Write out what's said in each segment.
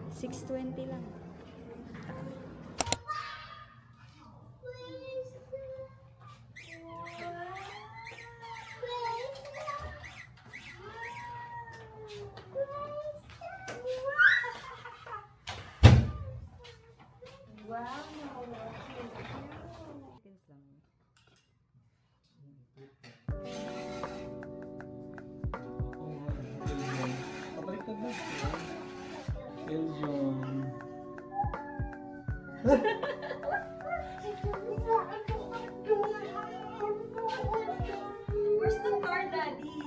620 lang. Wow! Seconds lang. Pabaliktad na. Belgium. Where's the car, Daddy?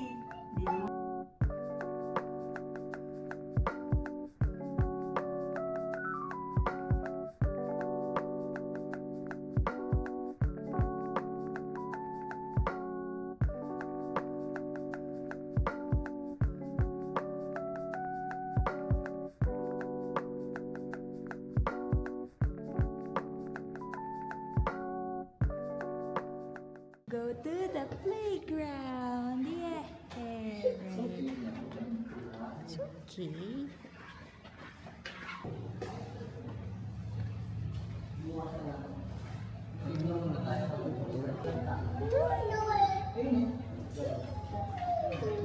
Go to the playground. Yeah. It's okay.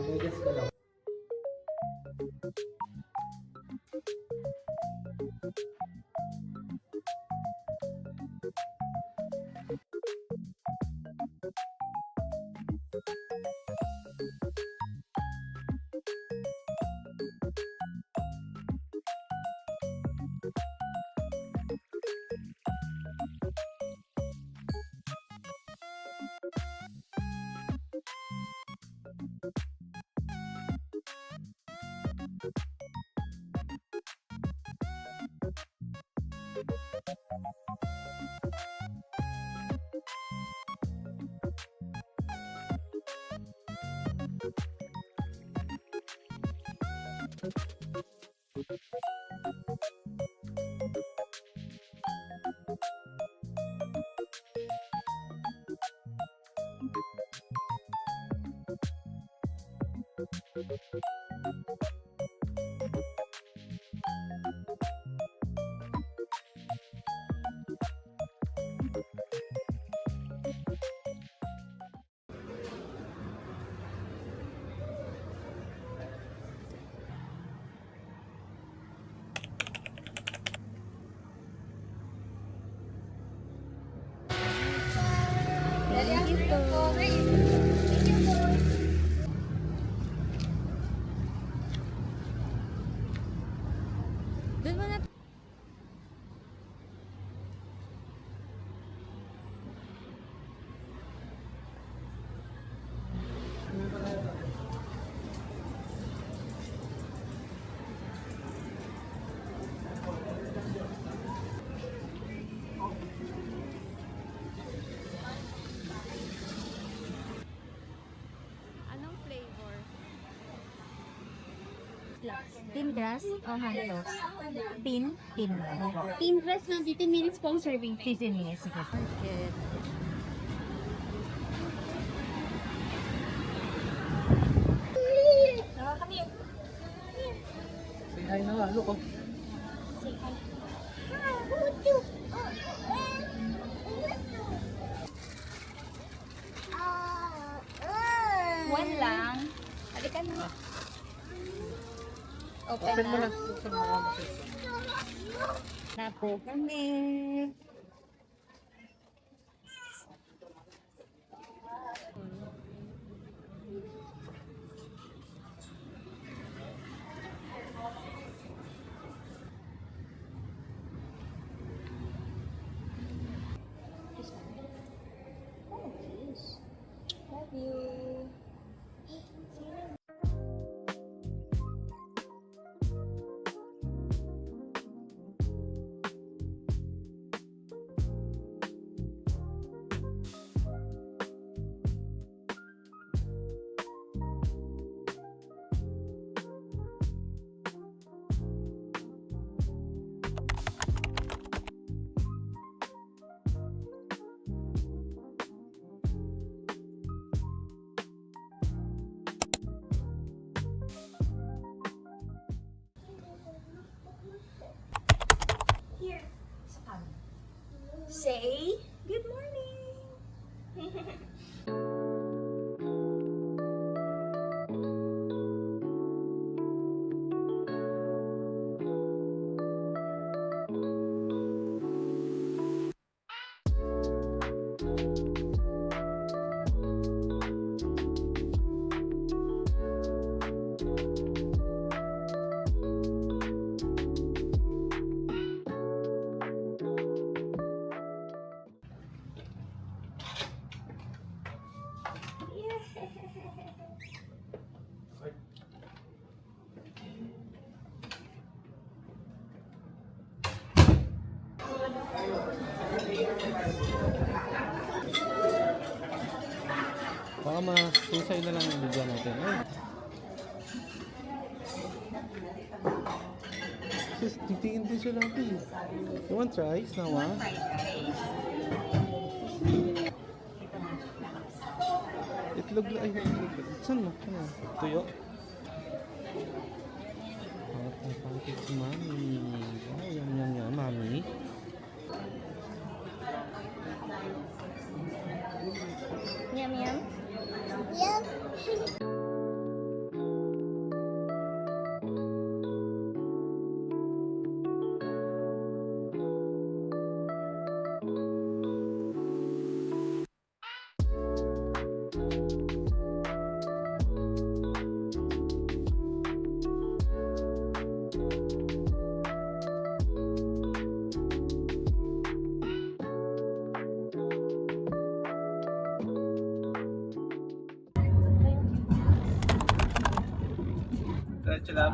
Vegas ka lang. Thank you po. Doon mo na. Anong flavor? Thin grass o hand toast? Thin? Thin. Thin dress na 15 minutes po ang serving. 15 minutes. Sige. Market. Say hi na nga. Look, oh. One lang. Halika na. Open Open mo na. na. Buksan mo na. Na po kami. Love you. Baka masusay na lang yung video natin. Ay. Sis, titingin din siya lang eh. You want rice na wa? Itlog lang. Ay, itlog lang. Saan mo? Ano? Tuyo? Hot na pancakes, mami. Oh, yum, yum, yum, mami. Yum, yum. Diretso lang.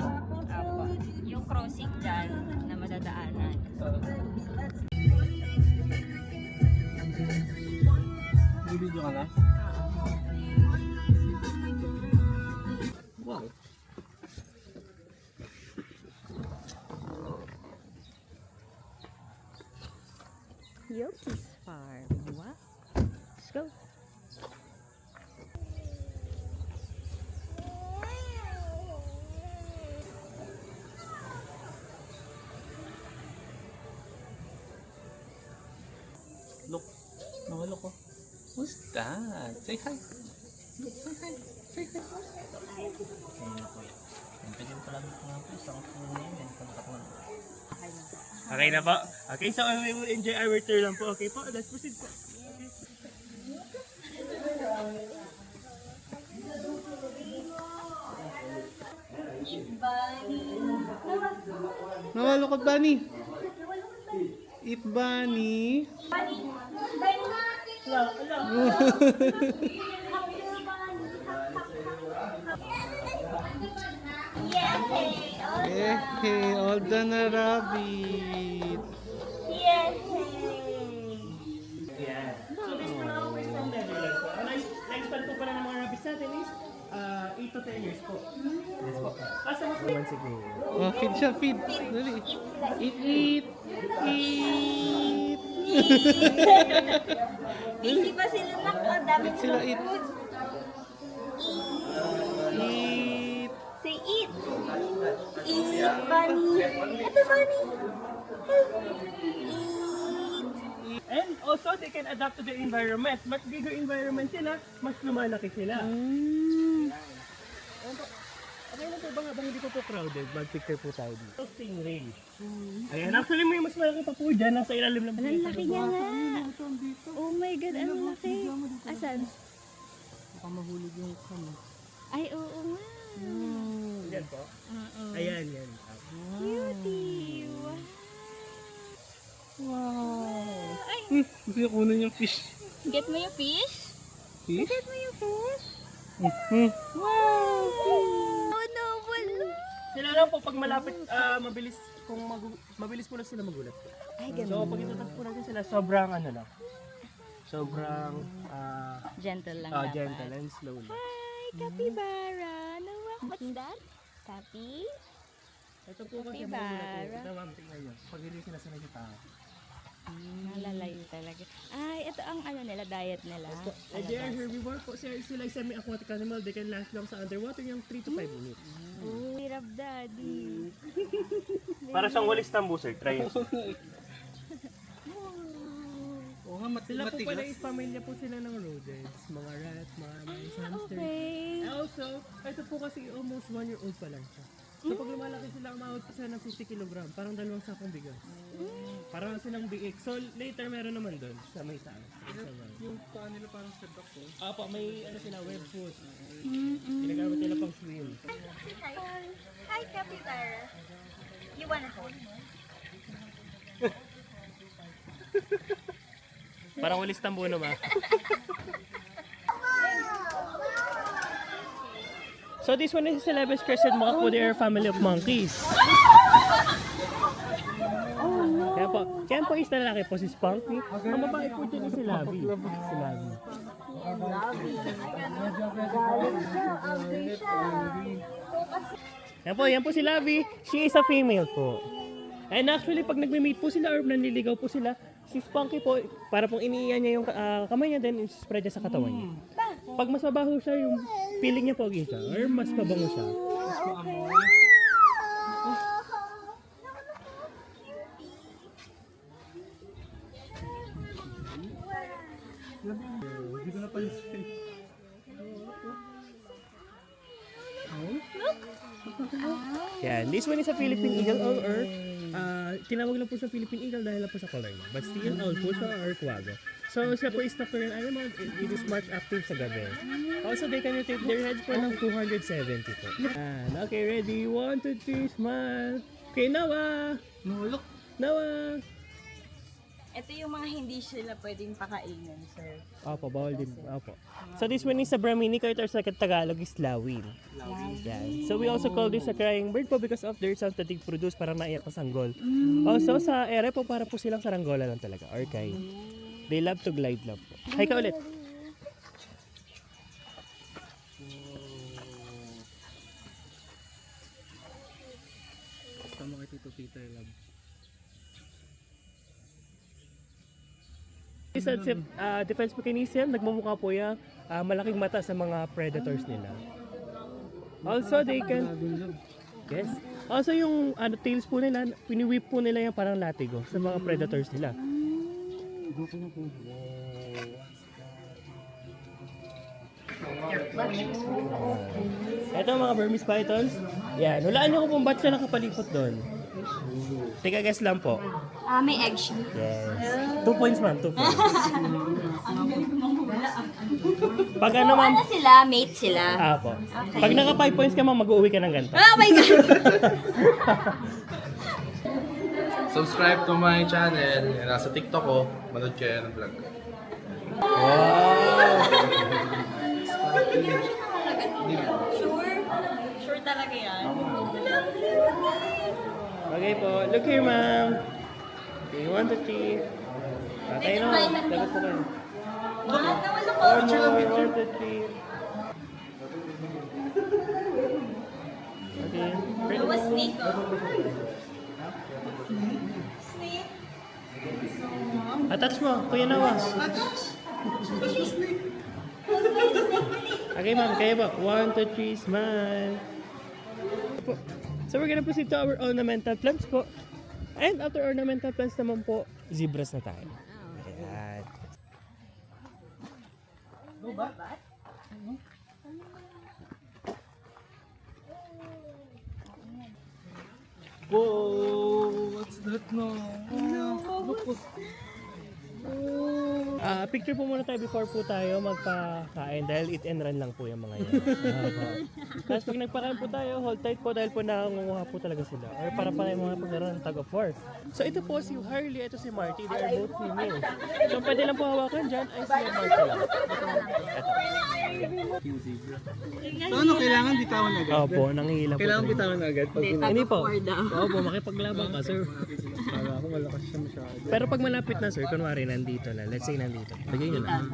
Apo. Yung crossing dyan na madadaanan. Bibidyo ka na? Wow. Yoki's Farm. Wow. Let's go. Look. Nawalo ko. Who's that? Say hi. Say hi. Say hi. Okay na po. Okay, so we will enjoy our tour lang po. Okay po, let's proceed po. Nawalo ko, Bunny. Eat Bunny. Hey, all done na rabbit. Yeah. So this po na ako is from Netherlands po. Ang lifespan po pala ng mga rabbits natin is 8 to 10 years po. Yes po. Asa mas naman siguro. Oh, feed siya, feed. Dali. Eat. Eat. Busy pa sila na. Ang dami Eat sila, eat. food. Eat. Say eat. Eat, bunny. Ito, bunny. And also they can adapt to the environment. Mas bigger environment sila, mas lumalaki sila. Okay na po ba habang hindi po crowded, mag-picture po tayo dito. Stingray. Ayan, actually may mas malaki pa po dyan, nasa ilalim ng Ang laki niya nga. Oh my God, ang laki. Asan? Baka mahulog yung kama. Ay, oo nga. Yan po. Ayan, yan. Cutie. Wow. Ay, Gusto niya kunin yung fish. get mo yung fish? Fish? Get mo yung fish? Wow. Oh no, wala. Sila lang po pag malapit, mabilis, mabilis po na sila magulat. Ay, So pag itutak po natin sila, sobrang ano lang. Sobrang Gentle lang dapat. gentle and slow lang. Hi, capybara. What's that? Capi? Ito po kasi Capybara. ito ma'am, tingnan nyo. Pag hindi sila sinagita. Nalalayo talaga. Ay, ito ang ano nila, diet nila. They are herbivore po. Sila semi-aquatic animal. They can last long sa underwater yung 3 to 5 minutes. Oh, hirap daddy. Para siyang walis tambuser. Try it. Oo nga, Sila po pala matigas. is pamilya po sila ng rodents. Mga rats, mga mice, hamster. Okay. And also, ito po kasi almost 1 year old pa lang siya. So pag lumalaki sila, umabot pa sila ng 50 kg. Parang 2 sakong bigas. Parang silang biik. So later meron naman doon sa may taas. Yung paa nila parang sa duck ko. Apo, may ano sila, web foot. Ginagamit nila pang swim. Hi, capybara. You wanna hold? Parang walis tambuno ma. So this one is a Celebes crescent macaque. They are a family of monkeys. Kaya po, Yan po is lalaki po si Spunky. Ang babae po dyan is si Labi. Si Labi. Yan po si Labi. She is a female po. And actually, pag nagme-meet po sila or nanliligaw po sila, si Spunky po, para pong iniiyan niya yung kamay niya, then spread niya sa katawan niya. Pag mas mabaho siya, yung feeling niya pogi siya, or mas mabango siya. Hindi ko napansin. Yan, this one is a Philippine Eagle or tinawag lang po sa Philippine Eagle dahil lang po sa color niya. But still, all po siya or kuwago. So, siya po is nocturnal animal. It is much active sa gabi. Also, they can rotate their heads po ng 270 po. Okay, ready? 1, 2, 3, smile. Okay, Nawa! Look. Nawa! Ito yung mga hindi sila pwedeng pakainin, sir. Opo, bawal din. Opo. So, this one is a Brahmini kite or sa Tagalog is lawin. Yan. So, we also call this a crying bird po because of their sound that they produce para naiyak na sanggol. Also, sa ere po, para po silang saranggola lang talaga. Or kite. They love to glide lang po. Hi ka ulit. Tama kay Tito Peter, love. Sa defense mechanism, nagmumukha po yung malaking mata sa mga predators nila. Also, they can... Yes. Also, yung tails po nila, pini-whip po nila yung parang latigo sa mga predators nila. Ito mga Burmese pythons. Yan. Hulaan niyo kung ba't siya nakapalipot doon. Tika guess lang po. May egg siya. Yes. 2 points ma'am, 2 points. Pag ano ma'am, Ano sila? Mate sila? po. Pag naka 5 points ka ma'am, mag-uwi ka ng ganito. Oh my God! Subscribe to my channel. Yan, nasa TikTok ko. Manood kayo ng vlog. Sure talaga yan. Okay po. Look here ma'am. Okay, 1, 2, 3. Patay na. Lagot po kayo. One more, 1, 2, 3. Okay. Gawa snake, oh. Attach mo, Kuya Nawa. Okay ma'am, kaya ba? 1, 2, 3, smile. So we're gonna proceed to our ornamental plants po. And after ornamental plants naman po, zebras na tayo. Ayan. Whoa! What's that no? Look. Picture po muna tayo before po tayo magpakain dahil eat and run lang po yung mga yan. Tapos pag nagpakain po tayo, hold tight po dahil po nangunguha po talaga sila. Or para pa yung mga paglaro ng tug of war. So ito po si Harley, ito si Marty, they are both female. So pwede lang po hawakan dyan ay si Marty lang. So ano, kailangan bitawan agad? Opo, nangihila po. Kailangan bitawan agad pag Hindi po. Opo, makipaglaban ka sir. Kala ko malakas siya masyado. Pero pag malapit na sir, kunwari nandito na, let's say nandito, lagay nyo na.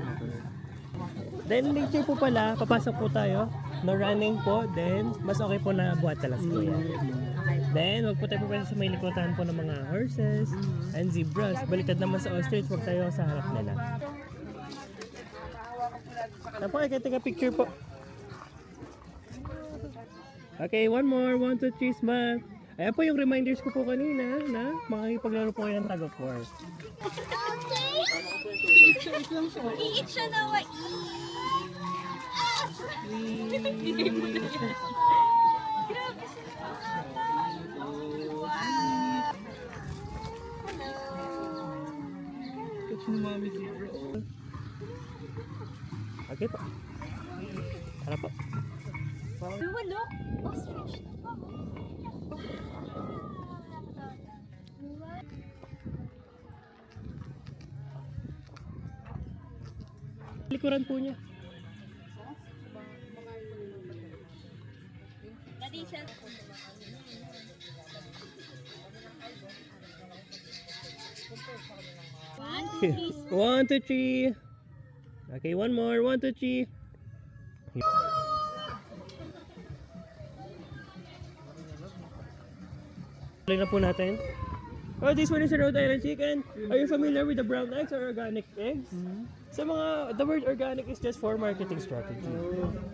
Then later po pala, papasok po tayo, no running po, then mas okay po na buhat talas po yan. Then wag po tayo pupunta sa may likutan po ng mga horses and zebras. Baliktad naman sa ostrich, wag tayo sa harap nila. Napo, I can take a picture po. Okay, one more, 1, 2, 3, smile. Ayan po yung reminders ko po kanina na makikipaglaro po kayo ng tug of war. Iit siya na wa. Grabe sila. Catch ni Mami zebra. Okay po. Tara po. Look! Ostrich. Likuran po niya. Daddy, siya. 1, 2, 3. Okay, one more. 1, 2, 3. Tuloy na po natin. Oh, this one is a Rhode Island chicken. Are you familiar with the brown eggs or organic eggs? Sa mga, the word organic is just for marketing strategy.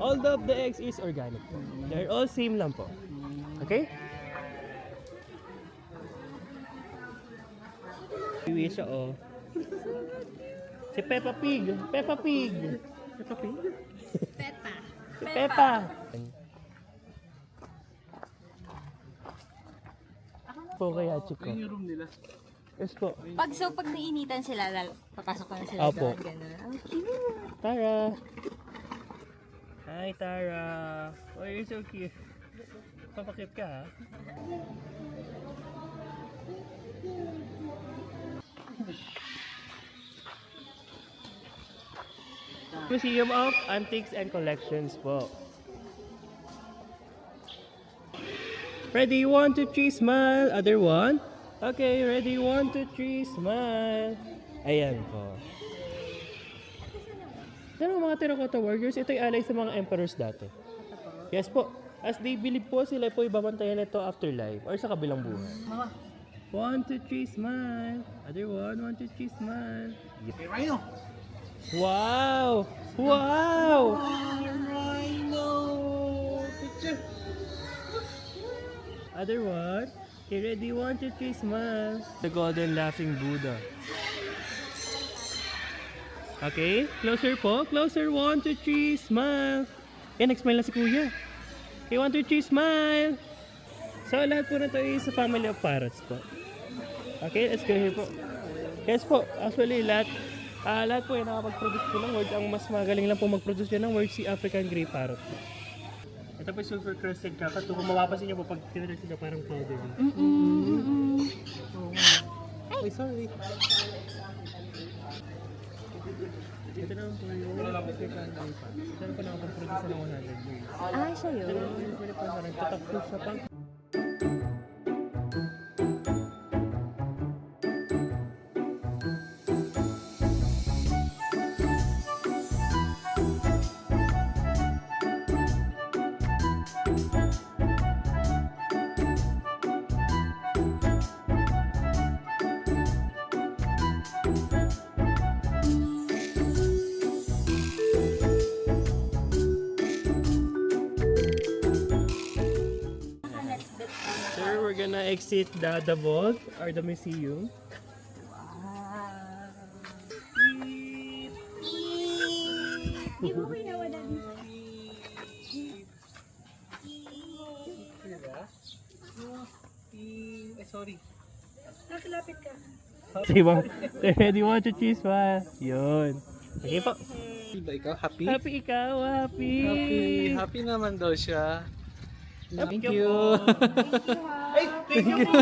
All of the eggs is organic. They're all same lang po. Okay? Iwi siya, oh. Si Peppa Pig. Peppa Pig. Peppa Pig? Peppa. Si Peppa. Po kaya, Chico. Yung room nila. Yes po. Pag nainitan sila, papasok na sila Opo. doon. Ganun. Oh, cute. Tara. Hi, Tara. Oh, you're so cute. Papakip ka, ha? Museum of Antiques and Collections po. Ready, 1, 2, 3, smile. Other one. Okay, ready, 1, 2, 3, smile. Ayan po. Ito mga terracotta warriors, ito'y alay sa mga emperors dati. Yes po. As they believe po, sila po ibabantayan ito afterlife or sa kabilang buhay. 1, 2, 3, smile. Other one, 1, 2, 3, smile. Hey, Rhino! Wow! Wow! Rhino! Picture! Other one. Okay, ready? 1, 2, 3, smile. The golden laughing Buddha. Okay, closer po. Closer. 1, 2, 3, smile. Yan, nag-smile na si Kuya. Okay, 1, 2, 3, smile. So, lahat po na ito is a family of parrots po. Okay, let's go here po. Yes po, actually, lahat po yung nakapag-produce po ng word. Ang mas magaling lang po mag-produce yun ng word si African Grey Parrot po. Ito po yung sulfur crusted kakatu. Kung mapapansin niyo po, pag tinatag sila parang powder. Ay, sorry. Ito naman po yung African Grey Parrot. Ito naman po nakapag-produce ng 100 years. Ah, siya yun. Ito naman po yung parang tatak po siya pang. Sir, we're gonna exit the vault or the museum. Sorry. Nakilapit ka. Sige ba? Ready, 1, 2, 3, smile. Yun. Okay po. Happy ba ikaw? Happy? Happy ikaw, happy. Happy naman daw siya. Thank po. you. Ay, thank you po.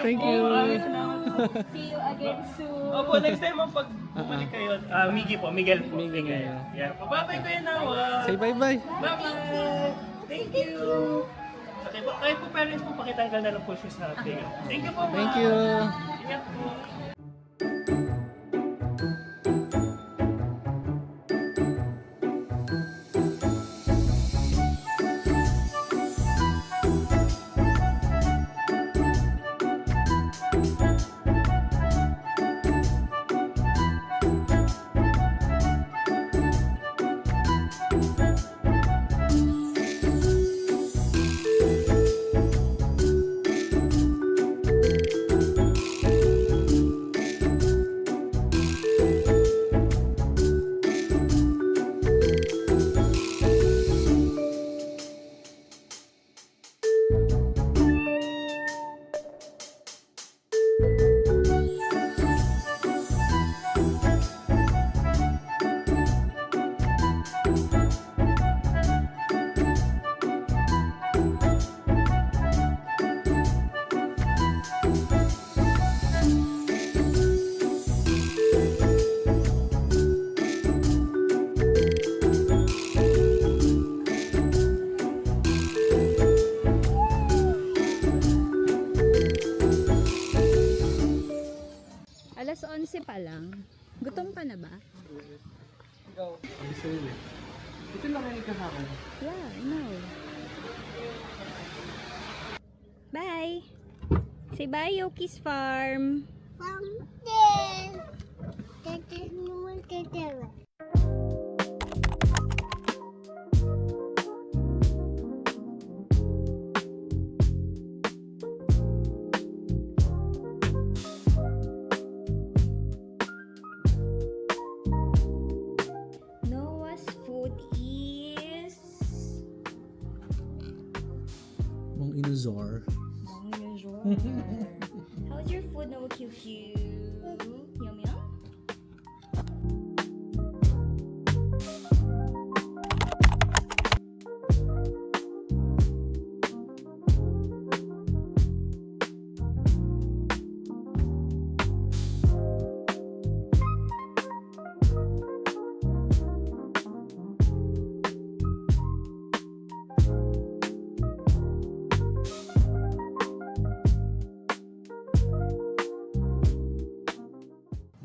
Thank you. Maraming salamat po. See you again soon. Opo, next time pag bumalik kayo. Miggy po, Miguel po. Miguel. Yeah. Babay ko yan now. Say bye-bye. Bye-bye. Thank you. Okay po, kayo po parents po, pakitanggal na lang po siya sa ating. Thank you po, ma'am. Thank you. Ingat po. 11 pa lang. Gutom ka na ba? Ikaw. Ang gusto rin eh. Ito lang kayo kahapon. Yeah, I know. Bye! Say bye, Yoki's Farm! Something. That is no one can tell us. Noah's food is... Mong Inuzor. How's your food, Noah QQ? Yum yum?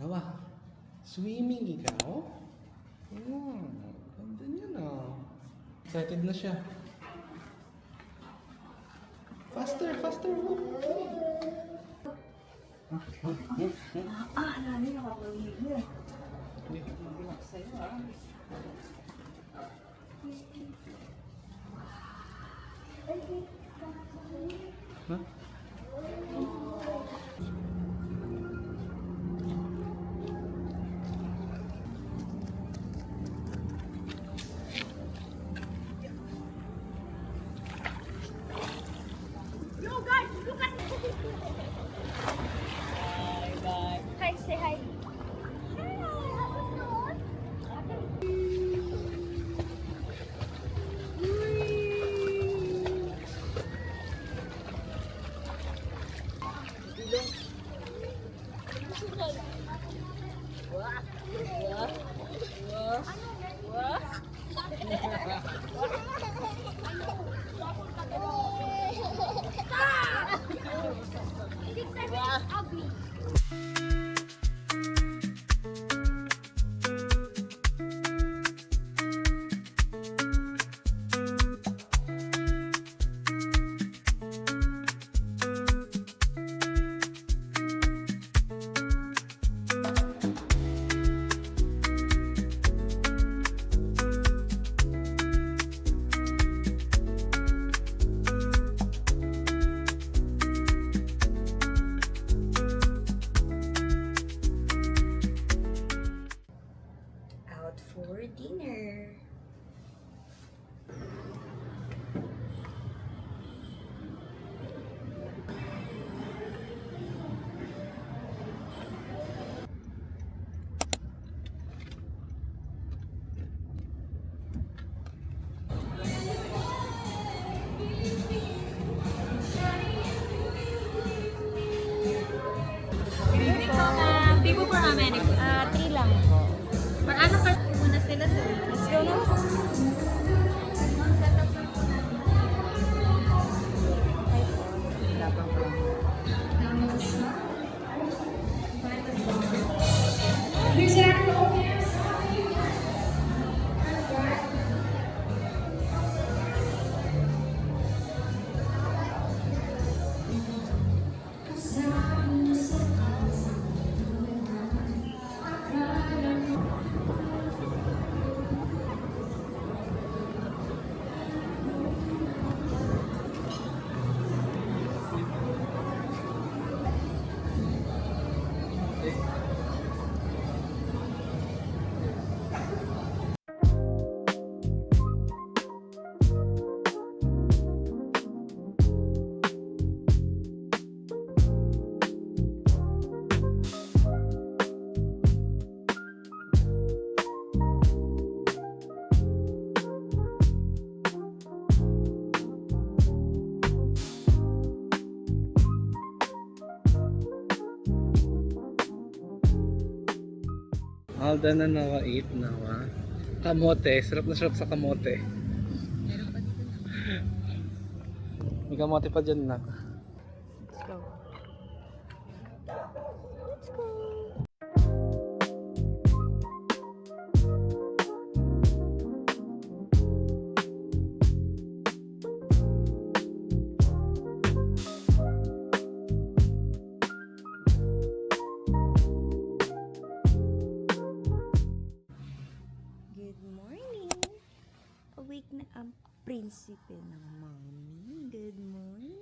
Nawa, swimming ikaw? Ganda niya na. Excited na siya. Faster, faster. Huh? Hi, say hi. Out for dinner. Bigo for how many? 3 lang po. Paano ka muna sila sa Let's go na. Alda na naka-eat na wa. Kamote, sarap na sarap sa kamote. May kamote pa dyan na. Let's go. Let's go. open ng mommy. Good morning.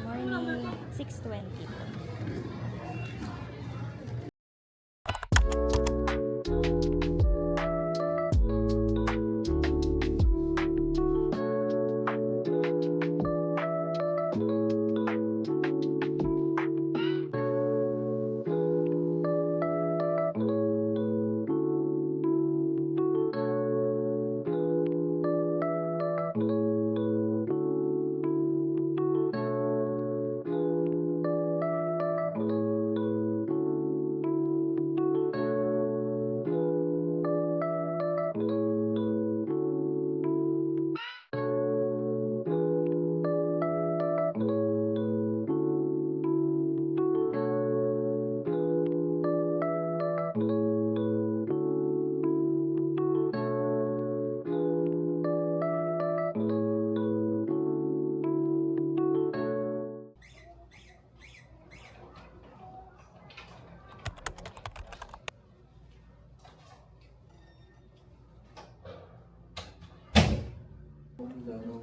Morning, 6:20 po.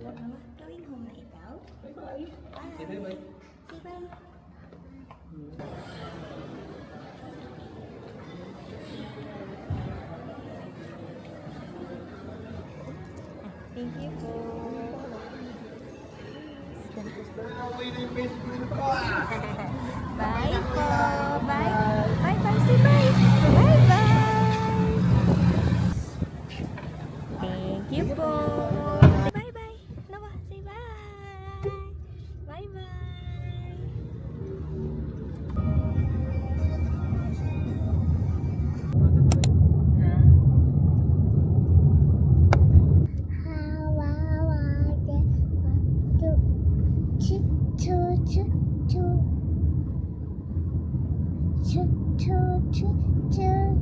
Mama, going home na ikaw? Bye-bye. Say bye-bye. Say bye. Thank you po. Bye po. Bye. Bye-bye. Say bye. Bye-bye. Thank you po. Bye-bye. Nawa, say bye. Bye-bye. Choo choo choo choo choo.